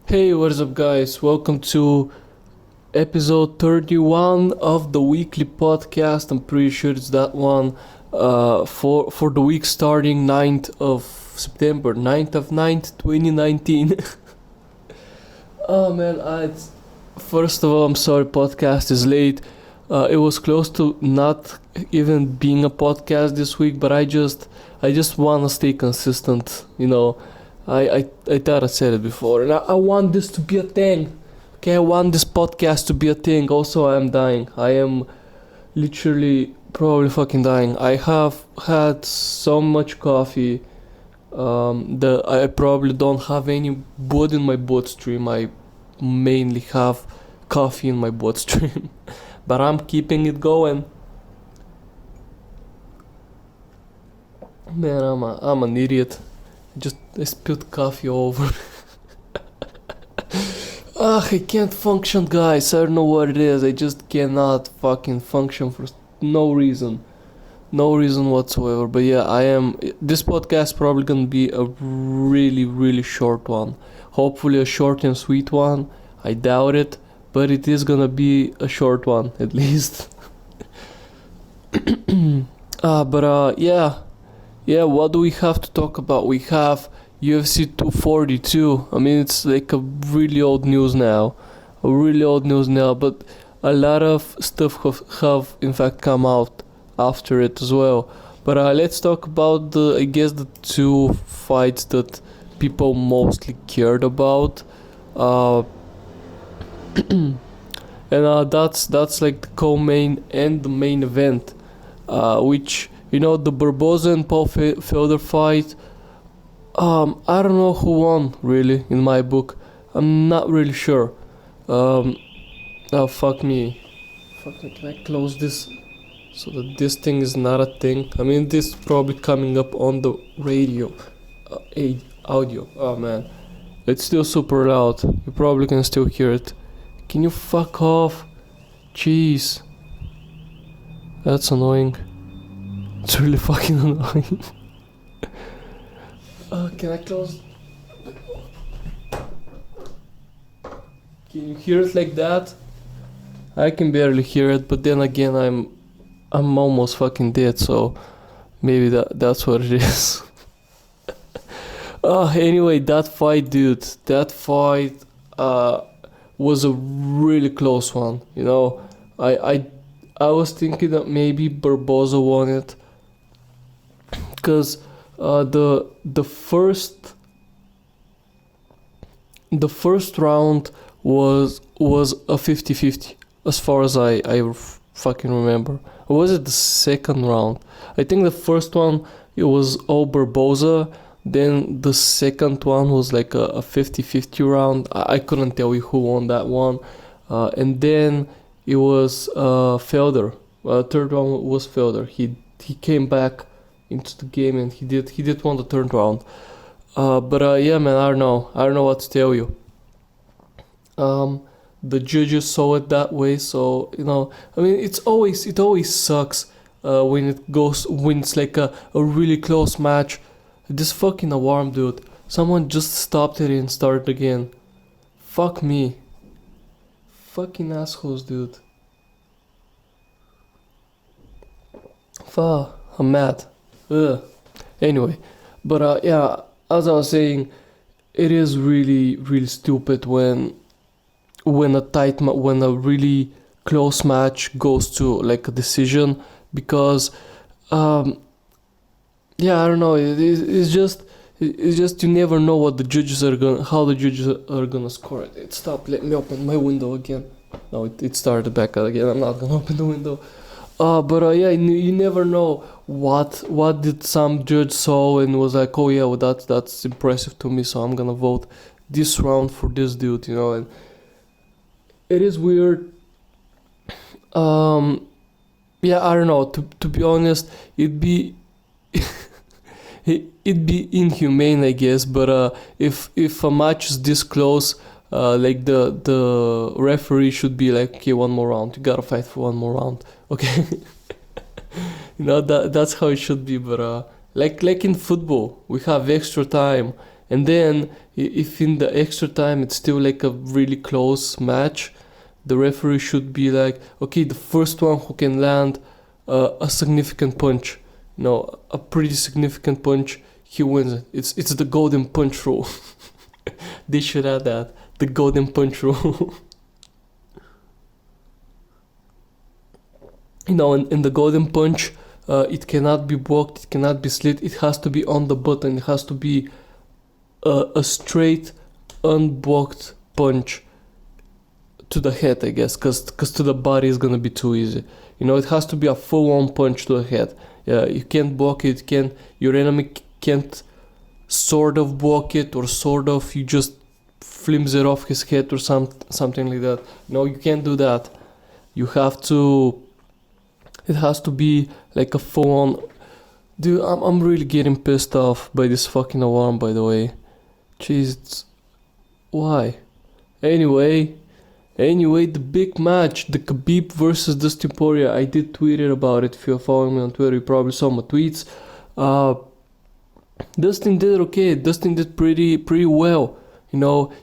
Hey, what's up, guys? Welcome to episode 31 of the weekly podcast. I'm pretty sure it's that one for the week starting 9th of September, 9th of 9th, 2019. Oh man, first of all, I'm sorry, podcast is late. It was close to not even being a podcast this week, but I just wanna stay consistent. I thought I said it before, and I want this to be a thing. Okay, I want this podcast to be a thing. Also, I am dying. I am literally probably fucking dying. I have had so much coffee that I probably don't have any blood in my bloodstream. I mainly have coffee in my bloodstream, but I'm keeping it going. Man, I'm an idiot. I spilled coffee all over. I can't function, guys. I don't know what it is. I just cannot fucking function for no reason. No reason whatsoever. But yeah, I am. This podcast probably gonna be a really, really short one. Hopefully, a short and sweet one. I doubt it, but it is gonna be a short one at least. Yeah. Yeah, what do we have to talk about? We have UFC 242. I mean, it's like a really old news now. A really old news now, but a lot of stuff have in fact come out after it as well. But let's talk about I guess, the two fights that people mostly cared about. Uh, and that's like the co-main and the main event, which the Barboza and Paul Felder fight. I don't know who won really in my book. I'm not really sure. Um, oh fuck me. Fuck me. Can I close this so that this thing is not a thing? I mean, this is probably coming up on the radio, audio. Oh man, it's still super loud. You probably can still hear it. Can you fuck off? Jeez, that's annoying. It's really fucking annoying. Can I close? Can you hear it like that? I can barely hear it, but then again, I'm almost fucking dead, so maybe that's what it is. Anyway, that fight, dude. That fight was a really close one. I I I was thinking that maybe Barboza won it, because the first round was a 50-50 as far as I fucking remember. Or was it the second round? I think the first one, it was all Barboza. Then the second one was like a 50-50 round. I couldn't tell you who won that one. And then it was Felder. Third one was Felder. He came back into the game, and he did won the third round. But yeah, man, I don't know what to tell you. Um, the judges saw it that way, so I mean, it always sucks when it's like a really close match. This fucking alarm, dude. Someone just stopped it and started again. Fuck me. Fucking assholes, dude. Fuck, I'm mad. Ugh. Anyway, but yeah, as I was saying, it is really, really stupid when a really close match goes to like a decision, because um yeah, I don't know. It's just you never know how the judges are gonna score it. Stop. Let me open my window again. No, it started back again. I'm not gonna open the window. But yeah, you never know what did some judge saw and was like, oh yeah, well, that's impressive to me, so I'm gonna vote this round for this dude, and it is weird. Um, yeah, I don't know. To be honest, it'd be it'd be inhumane, I guess. But if a match is this close, like the referee should be like, okay, one more round. You gotta fight for one more round. Okay, that's how it should be. But like in football, we have extra time, And then if in the extra time it's still like a really close match, the referee should be like, okay, the first one who can land a significant punch, a pretty significant punch, he wins it. It's the golden punch rule. They should add that, the golden punch rule. In the golden punch, it cannot be blocked, it cannot be slit, it has to be on the button, it has to be a straight, unblocked punch to the head, I guess, because to the body is gonna be too easy. It has to be a full-on punch to the head. You can't block it, your enemy can't sort of block it, or sort of, you just flimps it off his head or something like that. No, you can't do that. It has to be like a full-on. Dude, I'm really getting pissed off by this fucking alarm, by the way. Jeez, why? Anyway, the big match, the Khabib versus Dustin Poirier. I did tweet it about it. If you're following me on Twitter, you probably saw my tweets. Dustin did okay. Dustin did pretty well.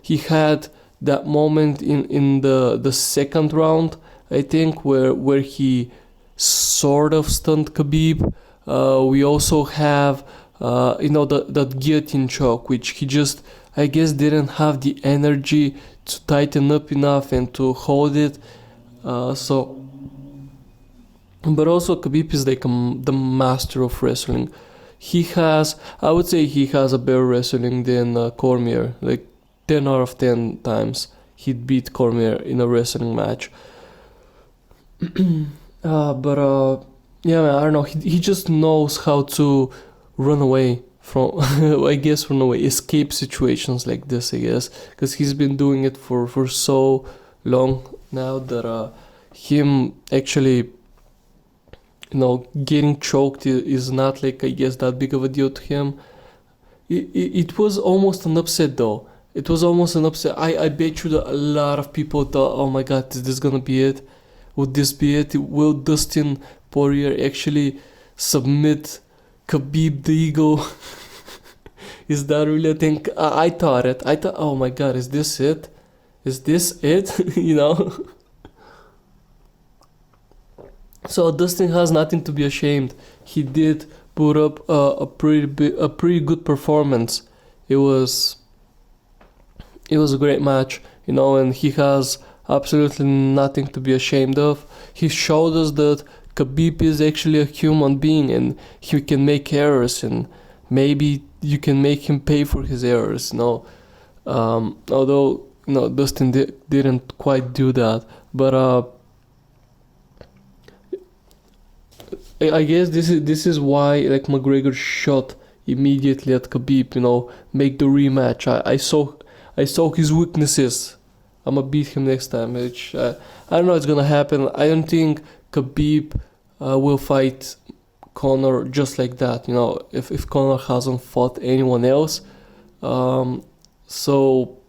He had that moment in the second round, I think, where he sort of stunned Khabib. We also have that guillotine choke, which he just, I guess, didn't have the energy to tighten up enough and to hold it. But also Khabib is like the master of wrestling. I would say he has a better wrestling than Cormier. Like 10 out of 10 times he'd beat Cormier in a wrestling match. Yeah, man, I don't know. He just knows how to run away from, escape situations like this, I guess, because he's been doing it for so long now that him actually, getting choked is not like, I guess, that big of a deal to him. It was almost an upset though. It was almost an upset. I bet you that a lot of people thought, oh my god, is this gonna be it? Would this be it? Will Dustin Poirier actually submit Khabib the Eagle? Is that really a thing? I thought it. I thought, oh my god, is this it? Is this it? So Dustin has nothing to be ashamed. He did put up a pretty good performance. It was a great match, and he has absolutely nothing to be ashamed of. He showed us that Khabib is actually a human being and he can make errors, and maybe you can make him pay for his errors. Although Dustin didn't quite do that, but I guess this is why like McGregor shot immediately at Khabib. Make the rematch. I saw his weaknesses. I'm gonna beat him next time, which I don't know it's gonna happen. I don't think Khabib will fight Conor just like that, if Conor hasn't fought anyone else. So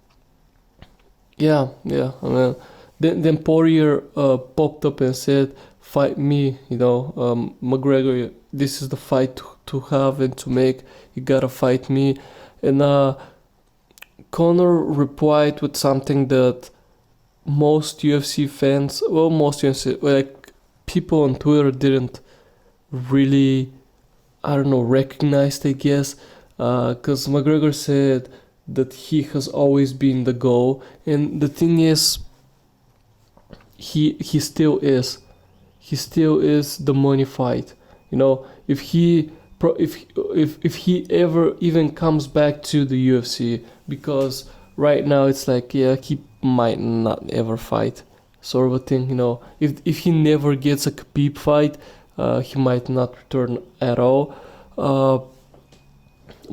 yeah, I mean, then Poirier popped up and said, fight me, McGregor, this is the fight to have and to make, you gotta fight me. And Conor replied with something that most UFC fans, like people on Twitter didn't really, recognized, I guess, because McGregor said that he has always been the goal, and the thing is, he still is. He still is the money fight. If he ever even comes back to the UFC, because right now it's like, yeah, he might not ever fight, sort of a thing. If he never gets a Khabib fight, he might not return at all. But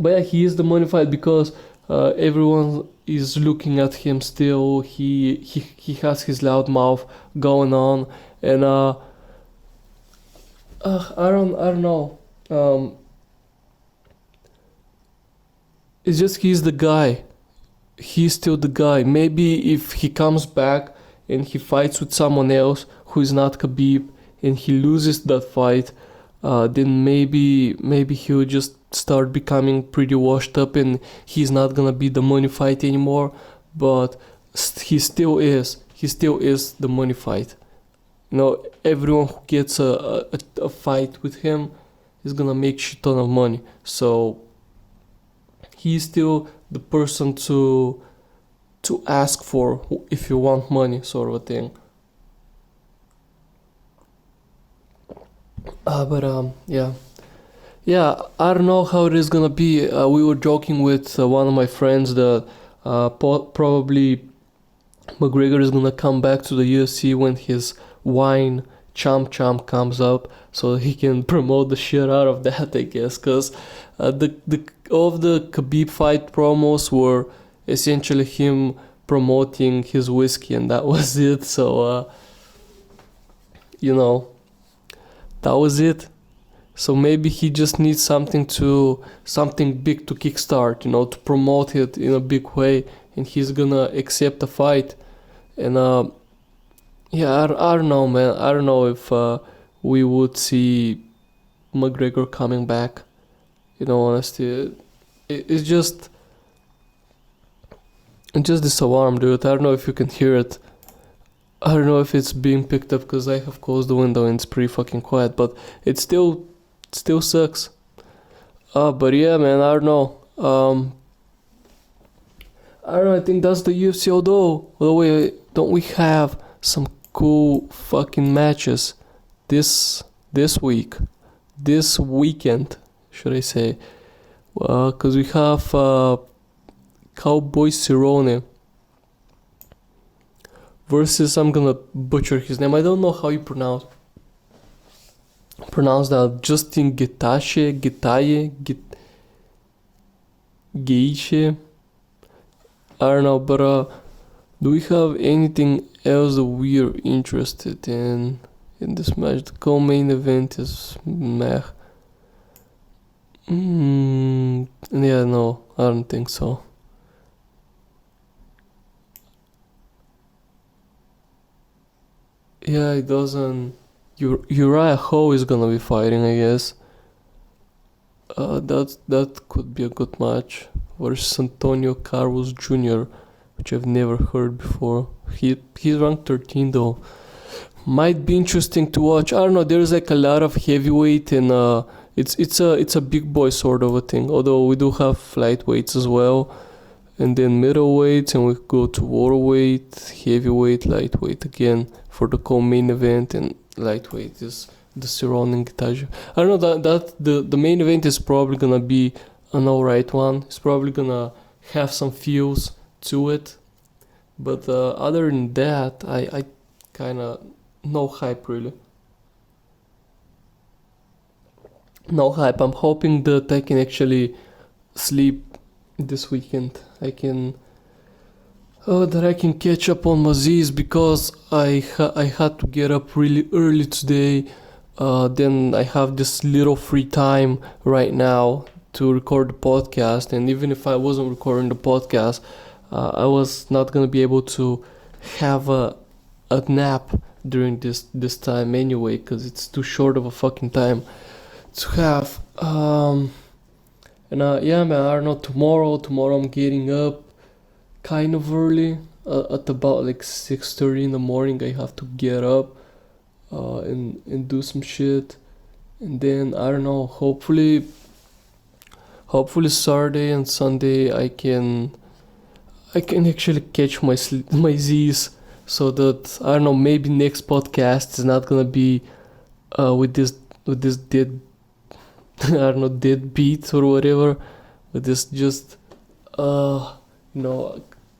yeah, he is the money fight because everyone is looking at him still. He has his loud mouth going on, and I don't know. It's just he's the guy. He's still the guy. Maybe if he comes back and he fights with someone else who is not Khabib and he loses that fight, then maybe he'll just start becoming pretty washed up and he's not gonna be the money fight anymore. But he still is the money fight. Everyone who gets a fight with him is gonna make shit ton of money. So he's still the person to ask for if you want money, sort of a thing. Yeah, I don't know how it is gonna be. We were joking with one of my friends that probably McGregor is gonna come back to the UFC when his wine Champ comes up, so he can promote the shit out of that, I guess. Cause the all of the Khabib fight promos were essentially him promoting his whiskey, and that was it. So you know, that was it. So maybe he just needs something big to kickstart, to promote it in a big way, and he's gonna accept the fight. And yeah, I don't know, man. I don't know if we would see McGregor coming back. Honestly, it's just this alarm, dude. I don't know if you can hear it. I don't know if it's being picked up because I have closed the window and it's pretty fucking quiet, but it still sucks. But yeah, man, I don't know. I don't know. I think that's the UFC. Although, by the way, don't we have some cool fucking matches this weekend, should I say? Because we have Cowboy Cerrone versus, I'm gonna butcher his name. I don't know how you pronounce that. Justin Gaethje. I don't know, but do we have anything else that we are interested in this match? The co-main event is meh. Yeah, no, I don't think so. Yeah, it doesn't. Uriah Hall is gonna be fighting, I guess. That could be a good match versus Antonio Carlos Jr., which I've never heard before. He's ranked 13 though. Might be interesting to watch. I don't know. There's like a lot of heavyweight and it's a big boy sort of a thing. Although we do have lightweights as well, and then middleweights, and we go to waterweight, heavyweight, lightweight again for the co-main event, and lightweight is the surrounding Getaja. I don't know that the main event is probably gonna be an alright one. It's probably gonna have some feels to it, but other than that, I kind of no hype really. No hype. I'm hoping that I can actually sleep this weekend. That I can catch up on my Z's because I had to get up really early today. Then I have this little free time right now to record the podcast, and even if I wasn't recording the podcast, I was not gonna be able to have a nap during this time anyway, because it's too short of a fucking time to have. Yeah, man, I don't know. Tomorrow I'm getting up kind of early. At about like 6:30 in the morning, I have to get up and do some shit, and then I don't know. Hopefully Saturday and Sunday I can actually catch my Z's, so that I don't know. Maybe next podcast is not gonna be with this dead I don't know, dead beat or whatever, but this just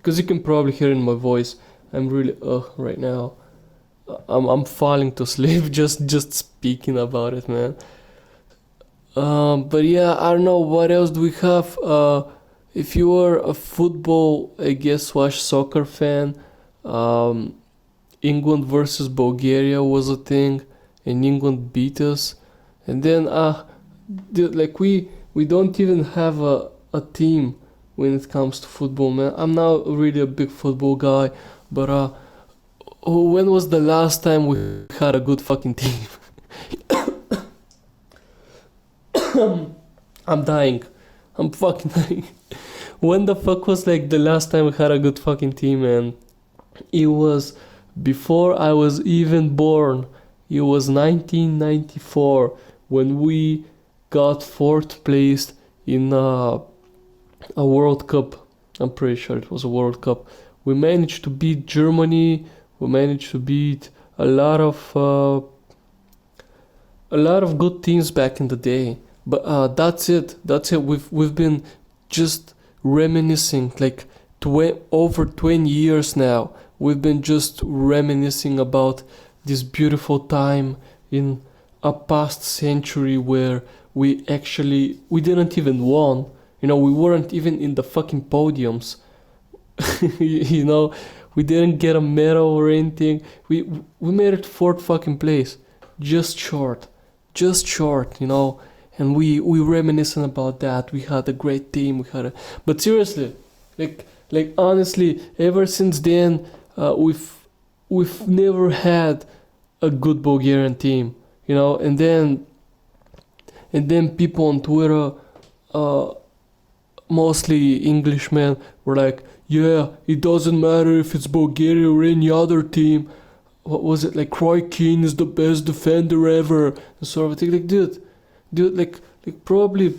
because you can probably hear in my voice, I'm really right now. I'm falling to sleep just speaking about it, man. But yeah, I don't know what else do we have. If you are a football, I guess, slash soccer fan, England versus Bulgaria was a thing, and England beat us. And then like we don't even have a team when it comes to football, man. I'm not really a big football guy, but when was the last time we had a good fucking team? I'm dying. I'm fucking dying. When the fuck was like the last time we had a good fucking team, man? It was before I was even born. It was 1994 when we got fourth place in a World Cup. I'm pretty sure it was a World Cup. We managed to beat Germany. We managed to beat a lot of good teams back in the day. But that's it. That's it. We've been just reminiscing like over 20 years now. We've been just reminiscing about this beautiful time in a past century where we didn't even won. We weren't even in the fucking podiums. We didn't get a medal or anything. We made it fourth fucking place, just short, And we reminiscing about that. We had a great team. But seriously, like honestly, ever since then, we've never had a good Bulgarian team. And then people on Twitter, mostly Englishmen, were like, yeah, it doesn't matter if it's Bulgaria or any other team. What was it, like Roy Keane is the best defender ever, and sort of thing. Like, dude, like probably,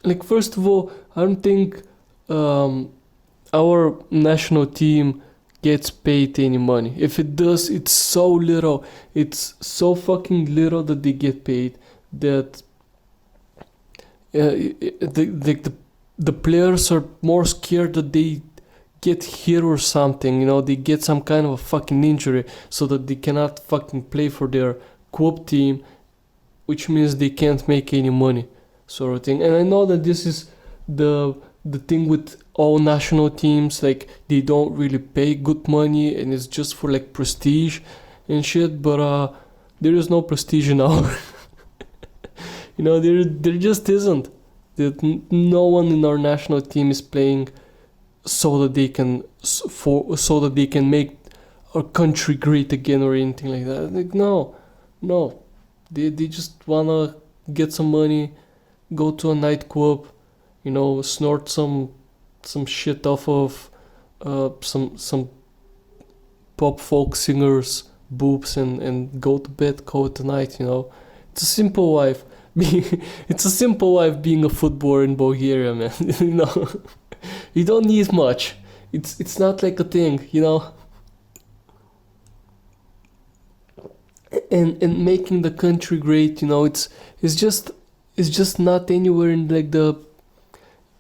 like, first of all, I don't think our national team gets paid any money. If it does, it's so little. It's so fucking little that they get paid that the players are more scared that they get hit or something. They get some kind of a fucking injury so that they cannot fucking play for their club team, which means they can't make any money, sort of thing. And I know that this is the thing with all national teams, like they don't really pay good money and it's just for like prestige and shit, but there is no prestige in our there just isn't. That no one in our national team is playing so that they can make our country great again or anything like that. Like, no, they just wanna get some money, go to a nightclub, snort some shit off of some pop folk singers' boobs and go to bed, call it a night. It's a simple life. It's a simple life being a footballer in Bulgaria, man. You don't need much. It's not like a thing, And making the country great, it's just not anywhere in like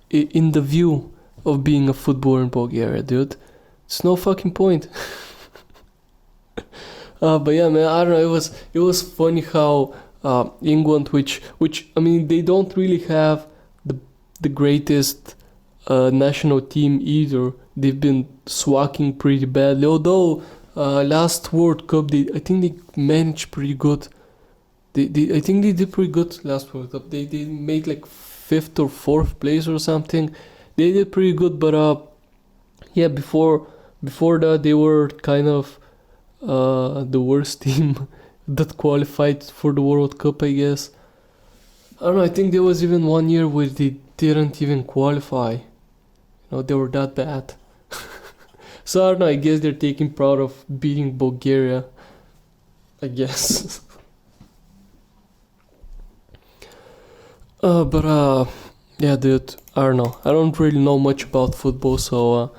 in the view of being a footballer in Bulgaria, dude. It's no fucking point. But yeah, man, I don't know. It was funny how England, which I mean, they don't really have the greatest national team either. They've been swacking pretty badly. Although last World Cup, I think they managed pretty good. I think they did pretty good last World Cup. They made like 5th or 4th place or something. They did pretty good, but yeah, before that they were kind of the worst team that qualified for the World Cup, I guess. I don't know, I think there was even one year where they didn't even qualify. They were that bad. So I don't know, I guess they're taking proud of beating Bulgaria, I guess. But yeah, dude, I don't know. I don't really know much about football, so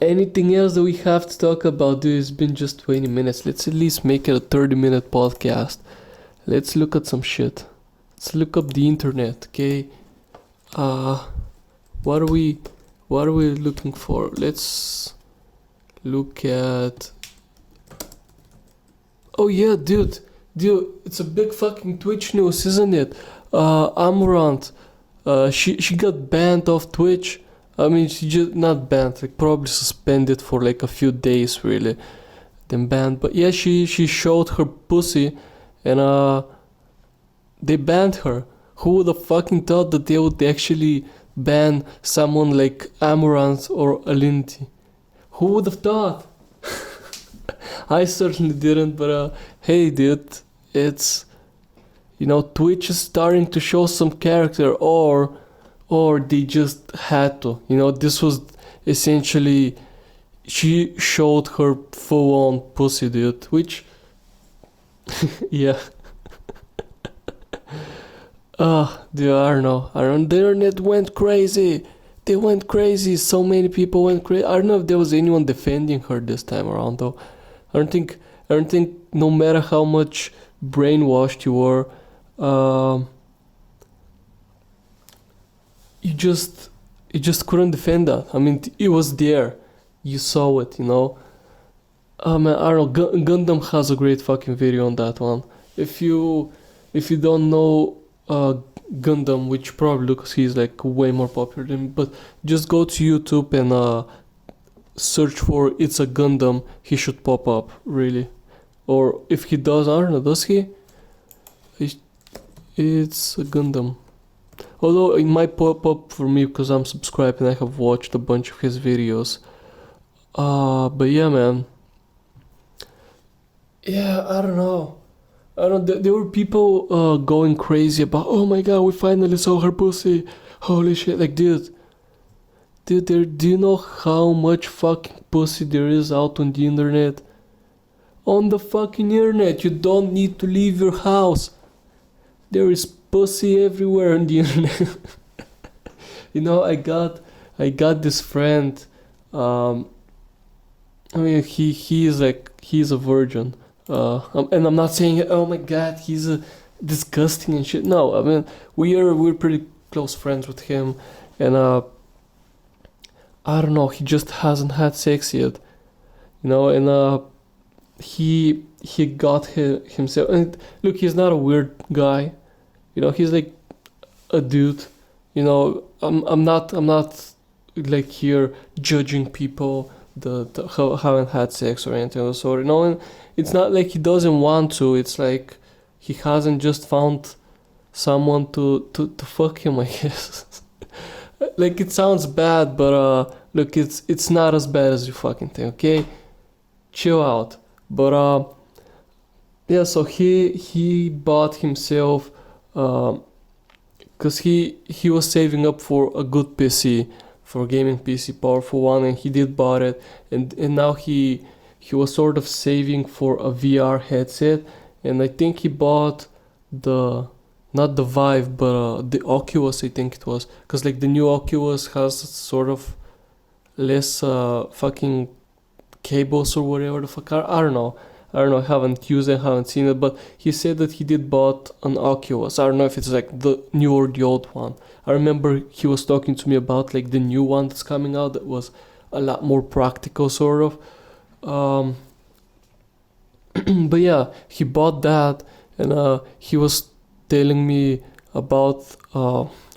anything else that we have to talk about, dude? It's been just 20 minutes. Let's at least make it a 30-minute podcast. Let's look at some shit. Let's look up the internet, okay? What are we looking for? Let's look at... Oh yeah, dude, it's a big fucking Twitch news, isn't it? AMOURANTH, she got banned off Twitch. I mean, she just not banned, like probably suspended for like a few days, really. Then banned, but yeah, she showed her pussy, and they banned her. Who would have fucking thought that they would actually ban someone like AMOURANTH or Alinity? Who would have thought? I certainly didn't, but hey, dude, it's Twitch is starting to show some character, or they just had to. This was essentially, she showed her full-on pussy, dude, which, yeah. Dude, I don't know. The internet went crazy. They went crazy. So many people went crazy. I don't know if there was anyone defending her this time around, though. I don't think no matter how much brainwashed you were, you just couldn't defend that. I mean, it was there. You saw it, Oh man, I don't know. Gundam has a great fucking video on that one. If you don't know Gundam, which probably because he's like way more popular than me, but just go to YouTube and search for "It's a Gundam." He should pop up, really. Or if he does, I don't know. Does he? It's a Gundam. Although it might pop up for me because I'm subscribed and I have watched a bunch of his videos. But yeah, man. Yeah, I don't know. There were people going crazy about, oh my god, we finally saw her pussy. Holy shit, like, dude, do you know how much fucking pussy there is out on the internet? On the fucking internet, you don't need to leave your house. There is pussy everywhere on the internet. I got this friend. I mean, he's a virgin. And I'm not saying, oh my god, he's disgusting and shit. No, I mean, we're pretty close friends with him, and I don't know, he just hasn't had sex yet, and he got himself. And look, he's not a weird guy, he's like a dude. I'm not like here judging people who haven't had sex or anything of the sort. And it's not like he doesn't want to. It's like he hasn't just found someone to fuck him, I guess. Like, it sounds bad, but look, it's not as bad as you fucking think. Okay, chill out. But yeah. So he bought himself, because he was saving up for a good PC, for a gaming PC, powerful one, and he did bought it, and now he was sort of saving for a VR headset, and I think he bought not the Vive, but the Oculus, I think it was, because like the new Oculus has sort of less fucking cables or whatever the fuck. I don't know. I haven't used it, haven't seen it, but he said that he did bought an Oculus. I don't know if it's like the new or the old one. I remember he was talking to me about like the new one that's coming out that was a lot more practical, sort of. But yeah, he bought that, and he was telling me about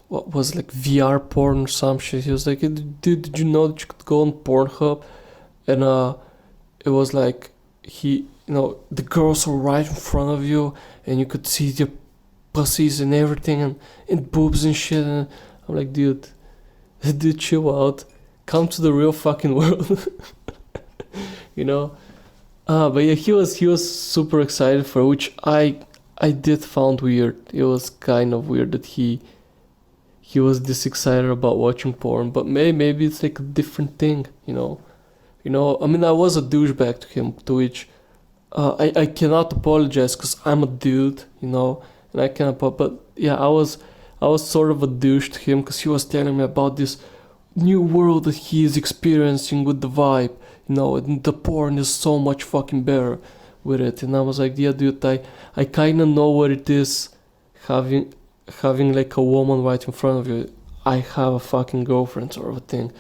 what was like VR porn or some shit. He was like, dude, did you know that you could go on Pornhub, and it was like the girls were right in front of you, and you could see their pussies and everything, and boobs and shit. And I'm like, dude, chill out, come to the real fucking world. But yeah, he was super excited for it, which I did found weird. It was kind of weird that he was this excited about watching porn, but maybe it's like a different thing. I mean, I was a douchebag to him, to which I cannot apologize because I'm a dude, and I cannot. But yeah, I was sort of a douche to him because he was telling me about this new world that he is experiencing with the Vibe. And the porn is so much fucking better with it. And I was like, yeah, dude, I kind of know what it is having like a woman right in front of you. I have a fucking girlfriend, sort of a thing.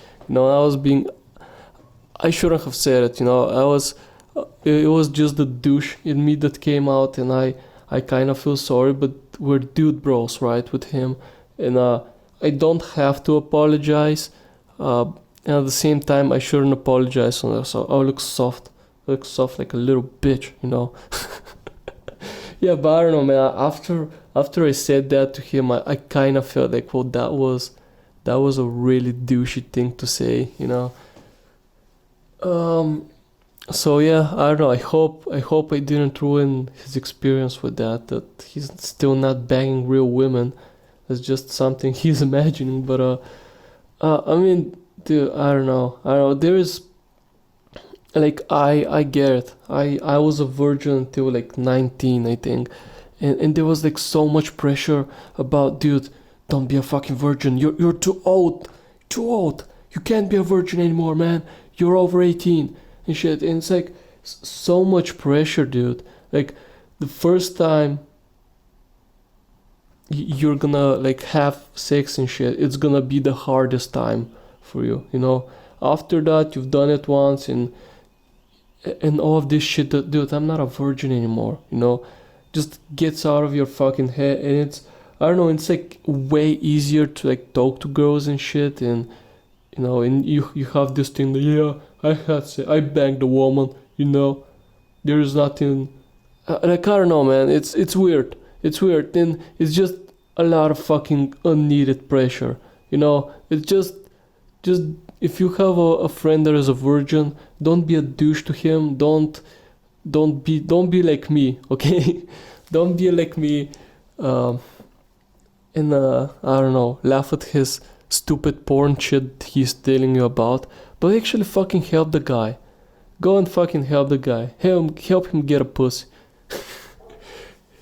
I shouldn't have said it. It was just the douche in me that came out, and I kind of feel sorry, but we're dude bros, right, with him, and I don't have to apologize. And at the same time, I shouldn't apologize, so I look soft. Like a little bitch, Yeah, but I don't know, man. After I said that to him, I kind of felt like, well, that was a really douchey thing to say, So yeah, I don't know. I hope I didn't ruin his experience with that. That he's still not banging real women. It's just something he's imagining. But I mean, dude, I don't know. I don't know. There is like I get it. I was a virgin until like 19, I think, and there was like so much pressure about, dude, don't be a fucking virgin. You're too old, too old. You can't be a virgin anymore, man. You're over 18 and shit. And it's like so much pressure, dude. Like the first time you're gonna like have sex and shit, it's gonna be the hardest time for you, you know. After that, you've done it once, and all of this shit, dude, I'm not a virgin anymore, you know. Just gets out of your fucking head, and it's, I don't know, it's like way easier to like talk to girls and shit, and you know, and you have this thing that, yeah, I banged a woman, you know. There's nothing, like, I don't know, man. It's weird. It's weird, and it's just a lot of fucking unneeded pressure. You know, it's just if you have a friend that is a virgin, don't be a douche to him. Don't be like me, okay? Don't be like me. Um, and I don't know, laugh at his stupid porn shit he's telling you about, but actually fucking help the guy. Go and fucking help the guy. Help him get a pussy.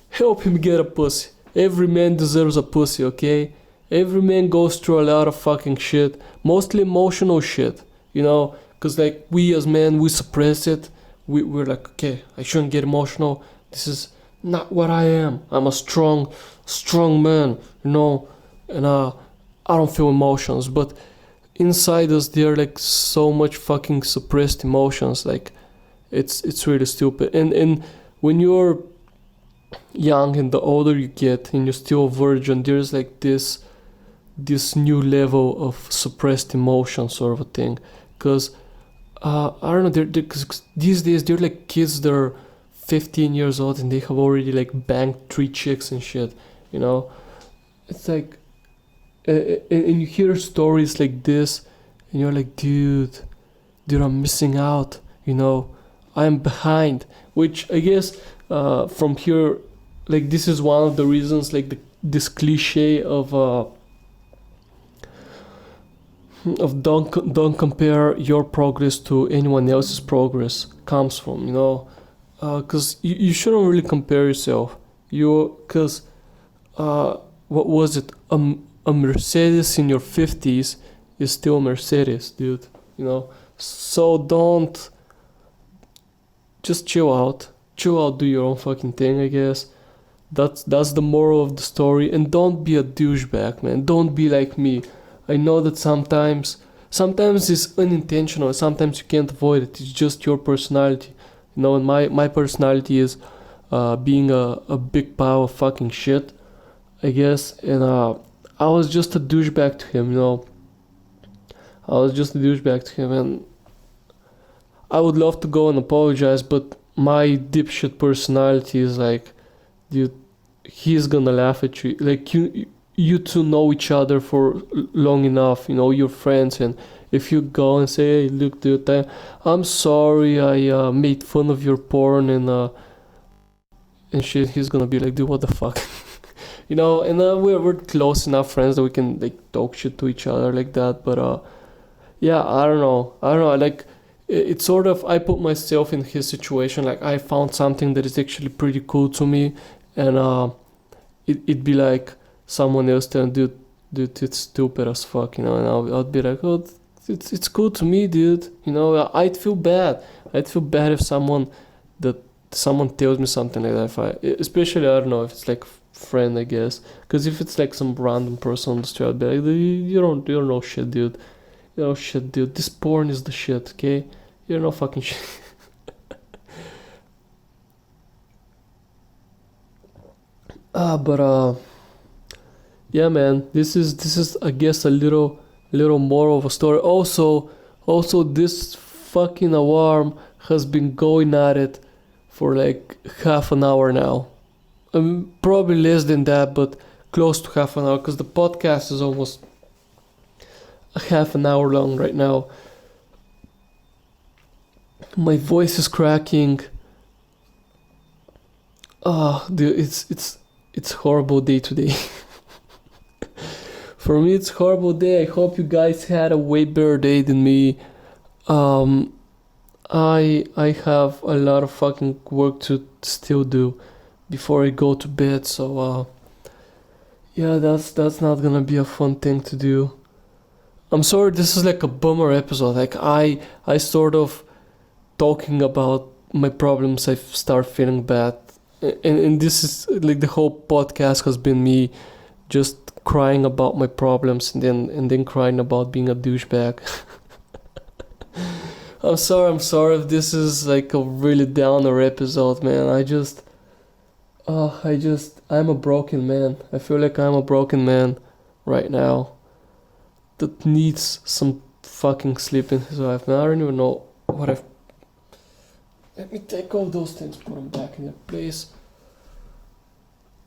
Help him get a pussy. Every man deserves a pussy, okay? Every man goes through a lot of fucking shit, mostly emotional shit, you know? Because, like, we as men, we suppress it. We're like, okay, I shouldn't get emotional. This is not what I am. I'm a strong man, you know? And I don't feel emotions. But inside us, there are, like, so much fucking suppressed emotions. Like, it's really stupid. And when you're young and the older you get and you're still a virgin, there's like this new level of suppressed emotion sort of a thing. Because I don't know, cause these days they're like kids that are 15 years old and they have already like banged 3 chicks and shit, you know. It's like and you hear stories like this and you're like, dude, I'm missing out, you know. I'm behind. Which I guess from here, like, this is one of the reasons, like, this cliche of don't compare your progress to anyone else's progress comes from, you know. Because you shouldn't really compare yourself. Because what was it, a Mercedes in your 50s is still a Mercedes, dude, you know. So don't, just chill out, do your own fucking thing, I guess. That's the moral of the story. And don't be a douchebag, man. Don't be like me. I know that sometimes it's unintentional, sometimes you can't avoid it. It's just your personality, you know. And my personality is being a big pile of fucking shit, I guess. And I was just a douchebag to him, you know. And I would love to go and apologize, but my dipshit personality is like, dude, he's gonna laugh at you. Like, you two know each other for long enough, you know, you're friends, and if you go and say, hey, look, dude, I'm sorry, I made fun of your porn and shit, he's gonna be like, dude, what the fuck? You know. And we're close enough friends that we can like talk shit to each other like that. But yeah, I don't know, like, it's sort of, I put myself in his situation. Like, I found something that is actually pretty cool to me, and it'd be like someone else telling, dude, it's stupid as fuck, you know. And I'd be like, oh, it's cool to me, dude, you know. I'd feel bad if someone tells me something like that. If especially, I don't know, if it's like friend, I guess. Because if it's like some random person on the street, I'd be like, you don't know shit, dude. You know, shit, dude, this porn is the shit, okay? You're no fucking shit. But yeah, man, this is I guess a little more of a story. Also, this fucking alarm has been going at it for like half an hour now. Probably less than that, but close to half an hour, because the podcast is almost a half an hour long right now. My voice is cracking. Dude, it's horrible day today. For me, it's horrible day. I hope you guys had a way better day than me. I have a lot of fucking work to still do before I go to bed. So yeah, that's not gonna be a fun thing to do. I'm sorry, this is like a bummer episode. Like I sort of talking about my problems. I start feeling bad, and this is like the whole podcast has been me just crying about my problems and then crying about being a douchebag. I'm sorry if this is like a really downer episode, man. I'm a broken man. I feel like I'm a broken man right now that needs some fucking sleep in his life. Man, I don't even know what I've... Let me take all those things, put them back in their place.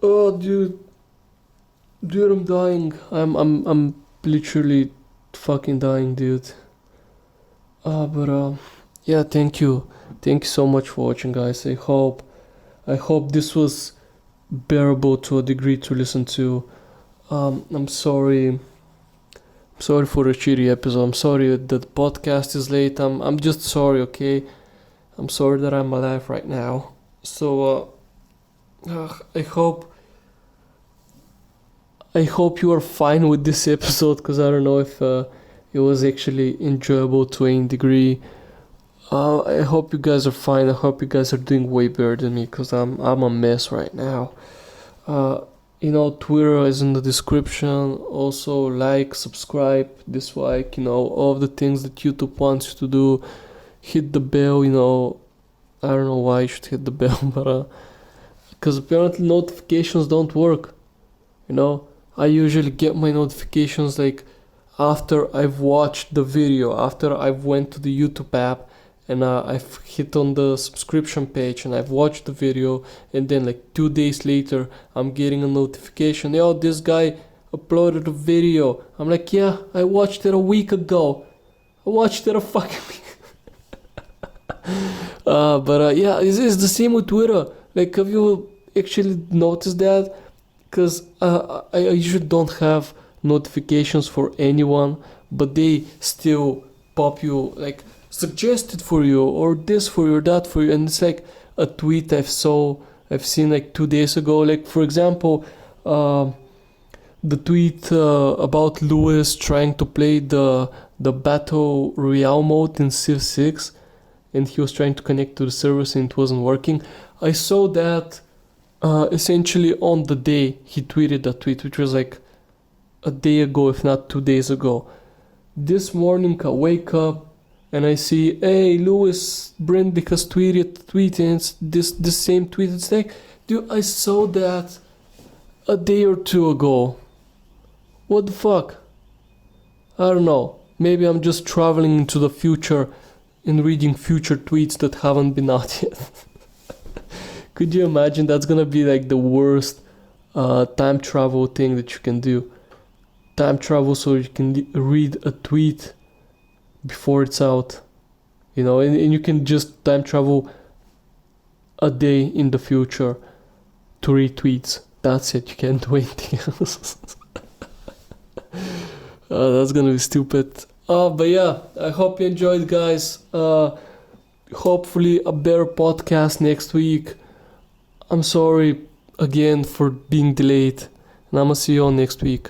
Oh, dude, I'm dying. I'm literally fucking dying, dude. Yeah, thank you so much for watching, guys. I hope this was bearable to a degree to listen to. I'm sorry for the shitty episode. I'm sorry that the podcast is late. I'm just sorry, okay? I'm sorry that I'm alive right now. So I hope you are fine with this episode, because I don't know if it was actually enjoyable to any degree. I hope you guys are fine. I hope you guys are doing way better than me, because I'm a mess right now. Twitter is in the description. Also, like, subscribe, dislike, all of the things that YouTube wants you to do. Hit the bell, I don't know why you should hit the bell, but because apparently notifications don't work. I usually get my notifications like after I've watched the video, after I've went to the YouTube app and I've hit on the subscription page and I've watched the video, and then like 2 days later I'm getting a notification, yo, this guy uploaded a video. I'm like, yeah, I watched it a week ago. I watched it a fucking week. Yeah, it's the same with Twitter. Like, have you actually noticed that? Because I usually don't have notifications for anyone, but they still pop you like suggested for you, or this for you, or that for you, and it's like a tweet I've seen like 2 days ago. Like, for example, the tweet about Lewis trying to play the battle royale mode in Civ 6, and he was trying to connect to the servers and it wasn't working. I saw that essentially on the day he tweeted that tweet, which was like a day ago, if not 2 days ago. This morning I wake up and I see, hey, Lewis Brindick has tweeted, and it's this same tweet. It's like, dude, I saw that a day or two ago. What the fuck? I don't know. Maybe I'm just traveling into the future and reading future tweets that haven't been out yet. Could you imagine? That's gonna be like the worst time travel thing that you can do. Time travel so you can read a tweet before it's out. And you can just time travel a day in the future to read tweets. That's it. You can't do anything else. That's gonna be stupid. But yeah, I hope you enjoyed, guys. Hopefully a better podcast next week. I'm sorry again for being delayed, and I'm gonna see you all next week.